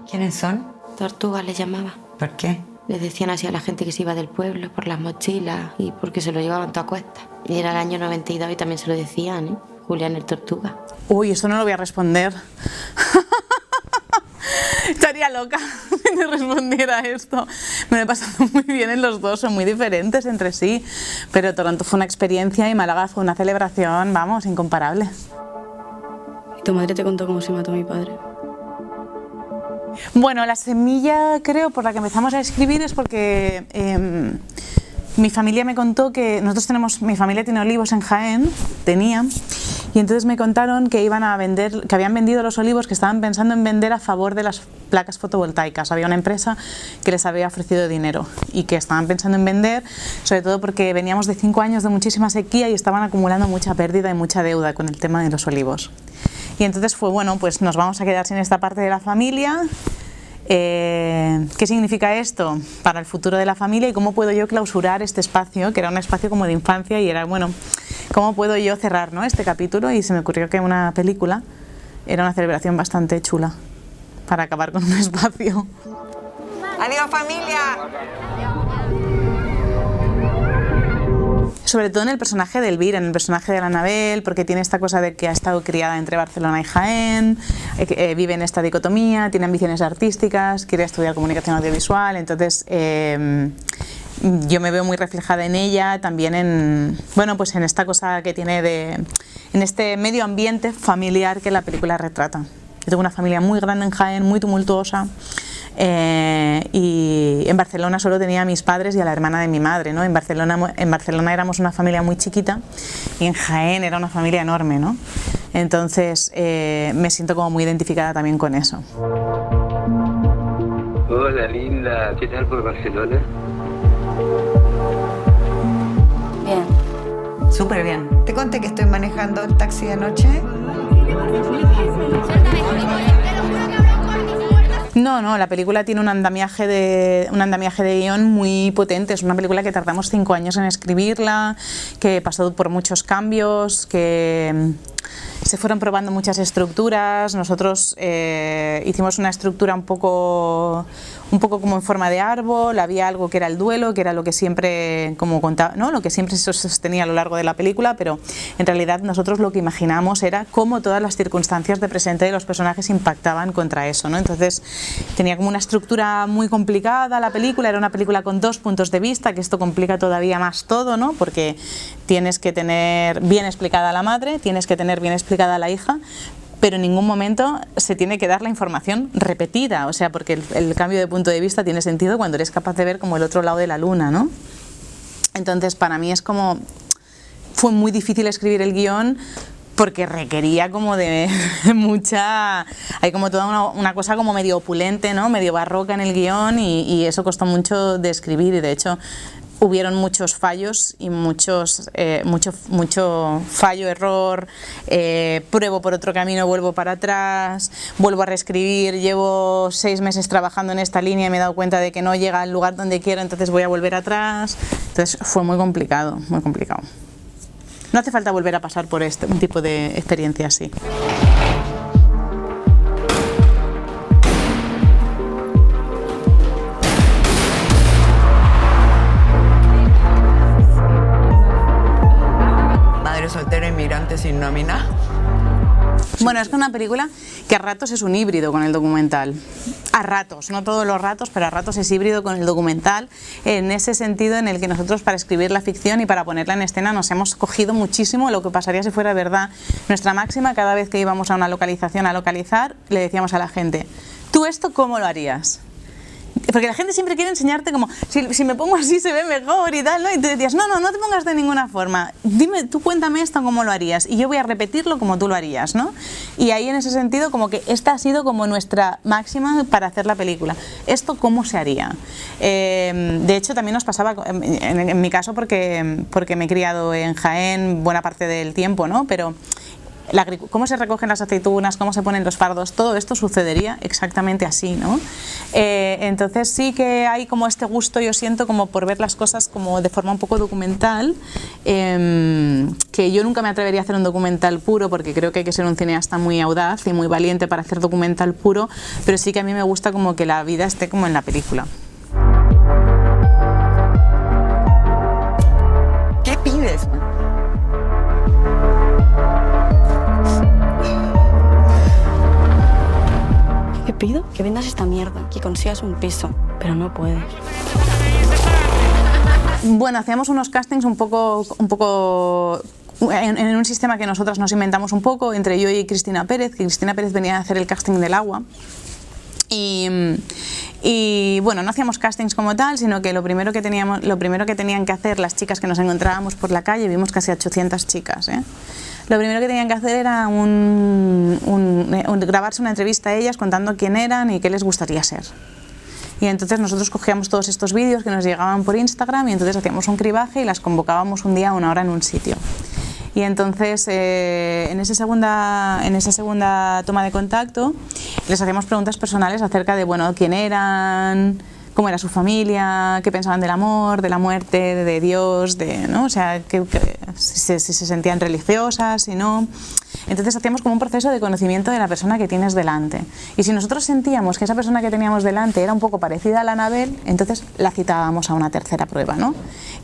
¿Quiénes son? Tortugas les llamaba. ¿Por qué? Les decían así a la gente que se iba del pueblo por las mochilas y porque se lo llevaban todo a cuestas. Y era el año 92 y también se lo decían, ¿eh? Julián el Tortuga. Uy, eso no lo voy a responder. Estaría loca si no respondiera esto. Me lo he pasado muy bien en los dos, son muy diferentes entre sí. Pero Toronto fue una experiencia y Málaga fue una celebración, vamos, incomparable. ¿Y tu madre te contó cómo se mató mi padre? Bueno, la semilla, creo, por la que empezamos a escribir es porque mi familia me contó que mi familia tiene olivos en Jaén, y entonces me contaron que iban a vender, que habían vendido los olivos, que estaban pensando en vender a favor de las placas fotovoltaicas. Había una empresa que les había ofrecido dinero y que estaban pensando en vender, sobre todo porque veníamos de 5 años de muchísima sequía y estaban acumulando mucha pérdida y mucha deuda con el tema de los olivos. Y entonces fue, bueno, pues nos vamos a quedar sin esta parte de la familia. ¿Qué significa esto para el futuro de la familia y cómo puedo yo clausurar este espacio, que era un espacio como de infancia y era, bueno, cómo puedo yo cerrar, ¿no?, este capítulo? Y se me ocurrió que una película era una celebración bastante chula para acabar con un espacio. ¡Adiós, familia! Sobre todo en el personaje de Elvira, en el personaje de la Anabel, porque tiene esta cosa de que ha estado criada entre Barcelona y Jaén, vive en esta dicotomía, tiene ambiciones artísticas, quiere estudiar comunicación audiovisual, entonces yo me veo muy reflejada en ella, también en, bueno, pues en esta cosa que tiene en este medio ambiente familiar que la película retrata. Yo tengo una familia muy grande en Jaén, muy tumultuosa. Y en Barcelona solo tenía a mis padres y a la hermana de mi madre, ¿no? En Barcelona éramos una familia muy chiquita y en Jaén era una familia enorme, ¿no? Entonces me siento como muy identificada también con eso. Hola linda, ¿qué tal por Barcelona? Bien. Súper bien. ¿Te conté que estoy manejando el taxi de noche? No, la película tiene un andamiaje de guión muy potente. Es una película que tardamos 5 años en escribirla, que pasó por muchos cambios, que se fueron probando muchas estructuras. Nosotros hicimos una estructura un poco como en forma de árbol. Había algo que era el duelo, que era lo que siempre, como contaba, ¿no?, lo que siempre se sostenía a lo largo de la película, pero en realidad nosotros lo que imaginamos era cómo todas las circunstancias de presente de los personajes impactaban contra eso, ¿no? Entonces tenía como una estructura muy complicada la película, era una película con 2 puntos de vista, que esto complica todavía más todo, ¿no?, porque tienes que tener bien explicada a la madre, tienes que tener bien explicada a la hija, pero en ningún momento se tiene que dar la información repetida, o sea, porque el cambio de punto de vista tiene sentido cuando eres capaz de ver como el otro lado de la luna, ¿no? Entonces, para mí fue muy difícil escribir el guión porque requería como de mucha... Hay como toda una cosa como medio opulente, ¿no?, medio barroca en el guión y eso costó mucho de escribir y de hecho hubieron muchos fallos y mucho fallo, error, pruebo por otro camino, vuelvo para atrás, vuelvo a reescribir, llevo 6 meses trabajando en esta línea y me he dado cuenta de que no llega al lugar donde quiero, entonces voy a volver atrás. Entonces fue muy complicado, muy complicado. No hace falta volver a pasar por un tipo de experiencia así. Soltero inmigrante sin nómina. Bueno, es que una película que a ratos es un híbrido con el documental. A ratos, no todos los ratos, pero a ratos es híbrido con el documental, en ese sentido en el que nosotros para escribir la ficción y para ponerla en escena nos hemos cogido muchísimo lo que pasaría si fuera verdad. Nuestra máxima, cada vez que íbamos a una localización a localizar, le decíamos a la gente, ¿tú esto cómo lo harías? Porque la gente siempre quiere enseñarte como, si me pongo así se ve mejor y tal, ¿no? Y tú decías, no te pongas de ninguna forma, dime, tú cuéntame esto cómo lo harías y yo voy a repetirlo como tú lo harías, ¿no? Y ahí en ese sentido como que esta ha sido como nuestra máxima para hacer la película, ¿esto cómo se haría? De hecho también nos pasaba, en mi caso porque me he criado en Jaén buena parte del tiempo, ¿no? Pero cómo se recogen las aceitunas, cómo se ponen los fardos, todo esto sucedería exactamente así, ¿no? Entonces sí que hay como este gusto, yo siento, como por ver las cosas como de forma un poco documental, que yo nunca me atrevería a hacer un documental puro porque creo que hay que ser un cineasta muy audaz y muy valiente para hacer documental puro, pero sí que a mí me gusta como que la vida esté como en la película. ¿Qué pides? ¿Qué pido? Que vendas esta mierda, que consigas un piso, pero no puedes. Bueno, hacíamos unos castings un poco en un sistema que nosotras nos inventamos un poco, entre yo y Cristina Pérez, que Cristina Pérez venía a hacer el casting del agua. Y bueno, no hacíamos castings como tal, sino que lo primero que tenían que hacer las chicas que nos encontrábamos por la calle, vimos casi 800 chicas, ¿eh? Lo primero que tenían que hacer era grabarse una entrevista a ellas contando quién eran y qué les gustaría ser. Y entonces nosotros cogíamos todos estos vídeos que nos llegaban por Instagram y entonces hacíamos un cribaje y las convocábamos un día a una hora en un sitio. Y entonces en esa segunda toma de contacto les hacíamos preguntas personales acerca de, bueno, quién eran, cómo era su familia, qué pensaban del amor, de la muerte, de Dios, ¿no? O sea, si se sentían religiosas, si no. Entonces hacíamos como un proceso de conocimiento de la persona que tienes delante. Y si nosotros sentíamos que esa persona que teníamos delante era un poco parecida a la Anabel, entonces la citábamos a una tercera prueba, ¿no?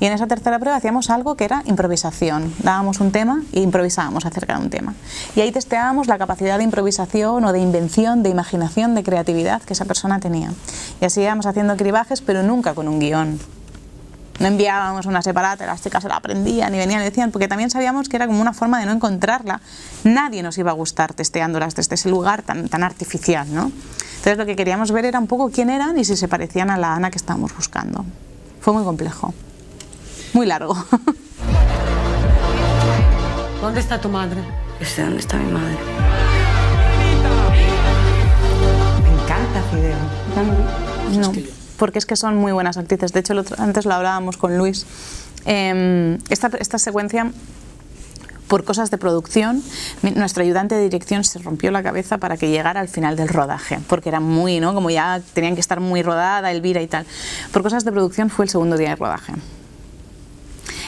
Y en esa tercera prueba hacíamos algo que era improvisación. Dábamos un tema e improvisábamos acerca de un tema. Y ahí testeábamos la capacidad de improvisación o de invención, de imaginación, de creatividad que esa persona tenía. Y así íbamos haciendo cribajes, pero nunca con un guión. No enviábamos una separata, las chicas se la aprendían y venían y decían, porque también sabíamos que era como una forma de no encontrarla. Nadie nos iba a gustar testeándolas desde ese lugar tan artificial, ¿no? Entonces lo que queríamos ver era un poco quién eran y si se parecían a la Ana que estábamos buscando. Fue muy complejo, muy largo. ¿Dónde está tu madre? Yo sé dónde está mi madre. Me encanta Fidel. No, porque es que son muy buenas actrices. De hecho, antes lo hablábamos con Luis. Esta secuencia, por cosas de producción, nuestro ayudante de dirección se rompió la cabeza para que llegara al final del rodaje, porque era muy, ¿no? Como ya tenían que estar muy rodada, Elvira y tal. Por cosas de producción fue el segundo día de rodaje.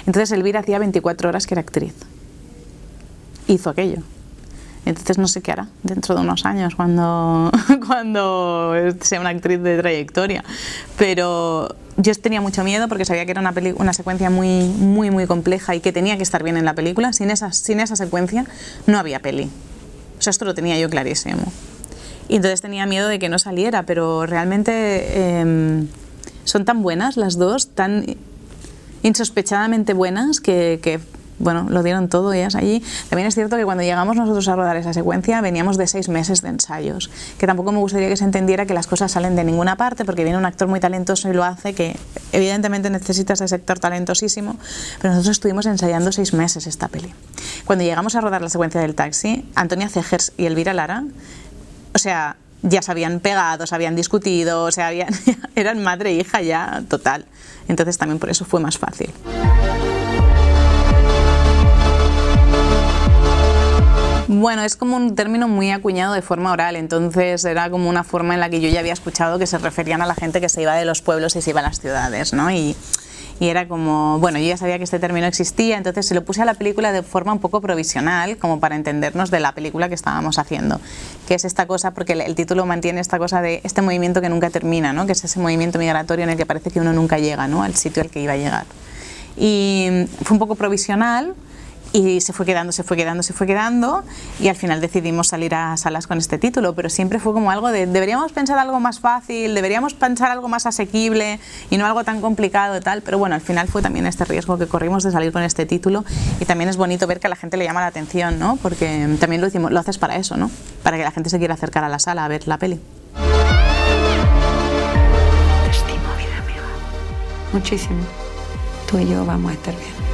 Entonces Elvira hacía 24 horas que era actriz. Hizo aquello. Entonces no sé qué hará dentro de unos años cuando sea una actriz de trayectoria. Pero yo tenía mucho miedo porque sabía que era una secuencia muy compleja y que tenía que estar bien en la película. Sin esa secuencia no había peli. O sea, esto lo tenía yo clarísimo. Y entonces tenía miedo de que no saliera, pero realmente son tan buenas las dos, tan insospechadamente buenas que bueno, lo dieron todo ellas allí. También es cierto que cuando llegamos nosotros a rodar esa secuencia veníamos de 6 meses de ensayos, que tampoco me gustaría que se entendiera que las cosas salen de ninguna parte porque viene un actor muy talentoso y lo hace, que evidentemente necesita ese actor talentosísimo, pero nosotros estuvimos ensayando 6 meses esta peli. Cuando llegamos a rodar la secuencia del taxi, Antonia Cegers y Elvira Lara, o sea, ya se habían pegado, se habían discutido, o sea, eran madre e hija ya total. Entonces también por eso fue más fácil. Bueno, es como un término muy acuñado de forma oral, entonces era como una forma en la que yo ya había escuchado que se referían a la gente que se iba de los pueblos y se iba a las ciudades, ¿no? Y era como, bueno, yo ya sabía que este término existía, entonces se lo puse a la película de forma un poco provisional, como para entendernos de la película que estábamos haciendo, que es esta cosa, porque el título mantiene esta cosa de este movimiento que nunca termina, ¿no? Que es ese movimiento migratorio en el que parece que uno nunca llega, ¿no? Al sitio al que iba a llegar. Y fue un poco provisional, y se fue quedando y al final decidimos salir a salas con este título, pero siempre fue como algo de deberíamos pensar algo más fácil, deberíamos pensar algo más asequible y no algo tan complicado y tal, pero bueno, al final fue también este riesgo que corrimos de salir con este título y también es bonito ver que a la gente le llama la atención, ¿no? Porque también lo haces para eso, ¿no? Para que la gente se quiera acercar a la sala a ver la peli. Te estimo, vida mía. Muchísimo. Tú y yo vamos a estar bien.